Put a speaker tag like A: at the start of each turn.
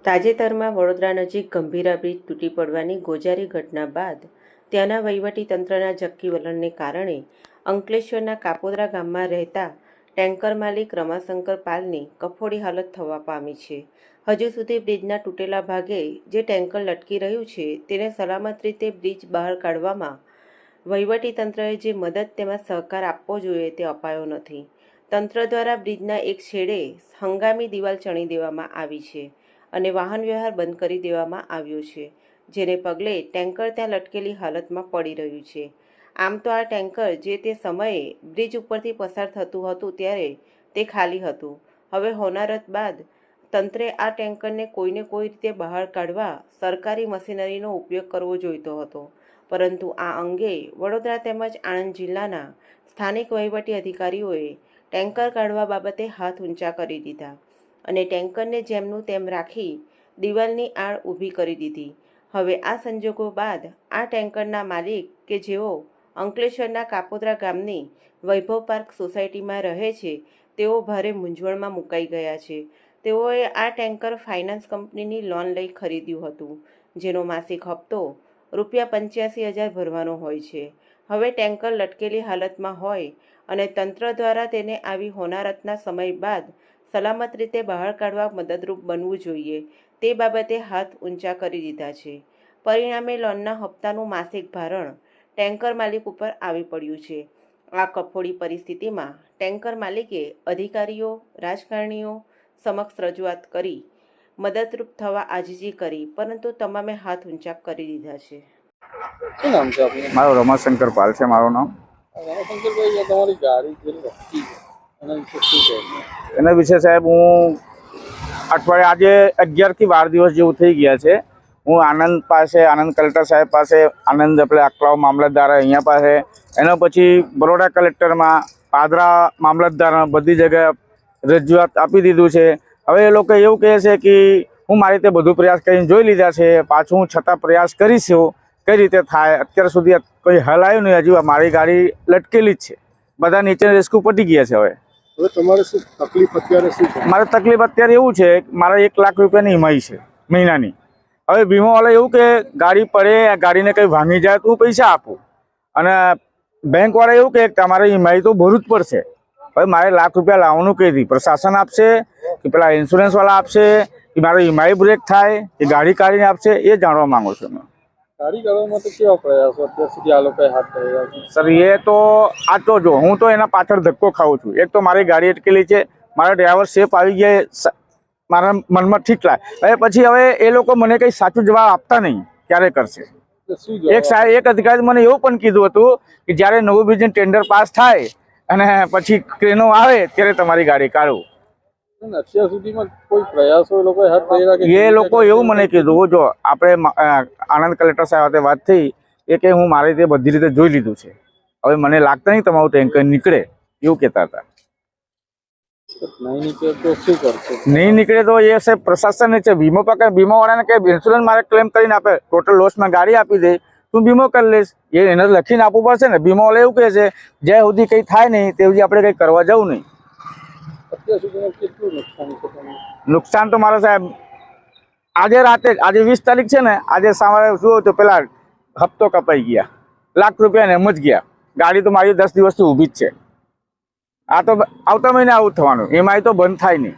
A: તાજેતરમાં વડોદરા નજીક ગંભીરા બ્રિજ તૂટી પડવાની ગોજારી ઘટના બાદ ત્યાંના વહીવટીતંત્રના ઝક્કી વલણને કારણે અંકલેશ્વરના કાપોદ્રા ગામમાં રહેતા ટેન્કર માલિક રમાશંકર પાલની કફોડી હાલત થવા પામી છે. હજુ સુધી બ્રિજના તૂટેલા ભાગે જે ટેન્કર લટકી રહ્યું છે તેને સલામત રીતે બ્રિજ બહાર કાઢવામાં વહીવટીતંત્રએ જે મદદ તેમાં સહકાર આપવો જોઈએ તે અપાયો નથી. તંત્ર દ્વારા બ્રિજના એક છેડે હંગામી દિવાલ ચણી દેવામાં આવી છે અને વાહન વ્યવહાર બંધ કરી દેવામાં આવ્યો છે, જેને પગલે ટેન્કર ત્યાં લટકેલી હાલતમાં પડી રહ્યું છે. આમ તો આ ટેન્કર જે તે સમયે બ્રિજ ઉપરથી પસાર થતું હતું ત્યારે તે ખાલી હતું. હવે હોનારત બાદ તંત્રે આ ટેન્કરને કોઈને કોઈ રીતે બહાર કાઢવા સરકારી મશીનરીનો ઉપયોગ કરવો જોઈતો હતો, પરંતુ આ અંગે વડોદરા તેમજ આણંદ જિલ્લાના સ્થાનિક વહીવટી અધિકારીઓએ ટેન્કર કાઢવા બાબતે હાથ ઊંચા કરી દીધા અને ટેન્કરને જેમનું તેમ રાખી દિવાલની આડ ઊભી કરી દીધી. હવે આ સંજોગો બાદ આ ટેન્કરના માલિક કે જેઓ અંકલેશ્વરના કાપોદ્રા ગામની વૈભવ પાર્ક સોસાયટીમાં રહે છે તેઓ ભારે મૂંઝવણમાં મુકાઈ ગયા છે. તેઓએ આ ટેન્કર ફાઇનાન્સ કંપનીની લોન લઈ ખરીદ્યું હતું, જેનો માસિક હપ્તો ₹85,000 ભરવાનો હોય છે. હવે ટેન્કર લટકેલી હાલતમાં હોય અને તંત્ર દ્વારા તેને આવી હોનારતના સમય બાદ સલામત રીતે બહાર કાઢવા મદદરૂપ બનવું જોઈએ તે બાબતે હાથ ઊંચા કરી દીધા છે. પરિણામે લોનના હપ્તાનું માસિક ભારણ ટેન્કર માલિક ઉપર આવી પડ્યું છે. આ કફોડી પરિસ્થિતિમાં ટેન્કર માલિકે અધિકારીઓ, રાજકારણીઓ સમક્ષ રજૂઆત કરી મદદરૂપ થવા આજીજી કરી, પરંતુ તમામે હાથ ઊંચા કરી દીધા છે.
B: શું નામ છે આપનું?
C: મારો રમાશંકર પાલ છે મારું નામ.
B: રમાશંકરભાઈ, તમારી ગાડી જે લટકી એના વિશે શું કહેવું?
C: એના વિશે સાહેબ હું અઠવાડિયે આજે 11 થી 12 દિવસ જેવું થઈ ગયા છે. હું આનંદ પાસે, આનંદ કલેક્ટર સાહેબ પાસે, આનંદ આપણે આકલાવ મામલતદાર અહીંયા પાસે, એના પછી બરોડા કલેક્ટરમાં, પાદરા મામલતદાર, બધી જગ્યાએ રજૂઆત આપી દીધું છે. હવે એ લોકો એવું કહે છે કે હું મારી રીતે બધું પ્રયાસ કરીને જોઈ લીધા છે, પાછું હું છતાં પ્રયાસ કરીશ કઈ રીતે થાય. અત્યાર સુધી કોઈ હલ આવ્યું નહીં. હજુ મારી ગાડી લટકેલી જ છે. બધા નીચે રેસ્ક્યુ પટી ગયા છે.
B: હવે તમારે શું તકલીફ અત્યારે શું છે?
C: મારે તકલીફ અત્યારે એવું છે કે મારે 1 લાખ રૂપિયાની ઈમાઈ છે મહિનાની. હવે વીમાવાળા એવું કે ગાડી પડે, ગાડીને કંઈ ભાંગી જાય તો હું પૈસા આપું, અને બેંકવાળા એવું કે તમારે ઈમાઈ તો ભરવું જ પડશે. હવે મારે ₹1 લાખ લાવવાનું કઈ પ્રશાસન આપશે કે પેલા ઇન્સ્યોરન્સવાળા આપશે કે મારો ઈમાઈ બ્રેક થાય કે ગાડી કાઢીને આપશે, એ જાણવા માંગુ છું.
B: ગાડી કાઢવા માટે કેવા પ્રયાસો અત્યાર સુધી આ લોકોએ હાથ ધર્યા છે?
C: સર એ તો આ તો જો હું તો એના પાછળ ધક્કો ખાઉં છું. એક તો મારી ગાડી અટકેલી છે, મારા ડ્રાઈવર સેફ આવી ગયા, મારા મનમાં ઠીક લાગે. હવે એ લોકો મને કંઈ સાચું જવાબ આપતા નહીં, ક્યારે કરશે. એક અધિકારી મને એવું પણ કીધું હતું કે જ્યારે નવું બ્રિજનું ટેન્ડર પાસ થાય અને પછી ક્રેનો આવે ત્યારે તમારી ગાડી કાઢવું.
B: અત્યાર સુધીમાં કોઈ પ્રયાસો એ લોકોએ હાથ ધર્યા?
C: એ લોકો એવું મને કીધું, જો આપણે આનંદ કલેક્ટર સાહેબ સાથે વાત થઈ, એ કે હું મારી રીતે બધી રીતે જોઈ લીધું છે, હવે મને લાગતા નહીં તમારું ટેન્કર નીકળે, એવું કહેતા હતા.
B: નહીં નીકળે તો શું કરશે?
C: નહીં નીકળે તો એ સાહેબ પ્રશાસન છે, વીમાવાળાને કે ઇન્સ્યોરન્સ મારે ક્લેમ કરીને આપે, ટોટલ લોસમાં ગાડી આપી દે, તું વીમો કરી લઈશ. એને લખીને આપવું પડશે ને. વીમાવાળા એવું કહે છે જ્યાં સુધી કંઈ થાય નહીં ત્યાં સુધી આપણે કંઈ કરવા જવું નહીં.
B: અત્યાર સુધીમાં કેટલું નુકસાન છે?
C: નુકસાન તો મારા સાહેબ આજે રાતે, આજે 20 તારીખ છે ને, આજે સવારે શું તો પેલા હપ્તો કપાઈ ગયા, ₹1 લાખ ને એમ જ ગયા. ગાડી તો મારી 10 દિવસથી ઊભી જ છે. આ તો આવતા મહિને આવું થવાનું, ઈએમઆઈ તો બંધ થાય નહીં.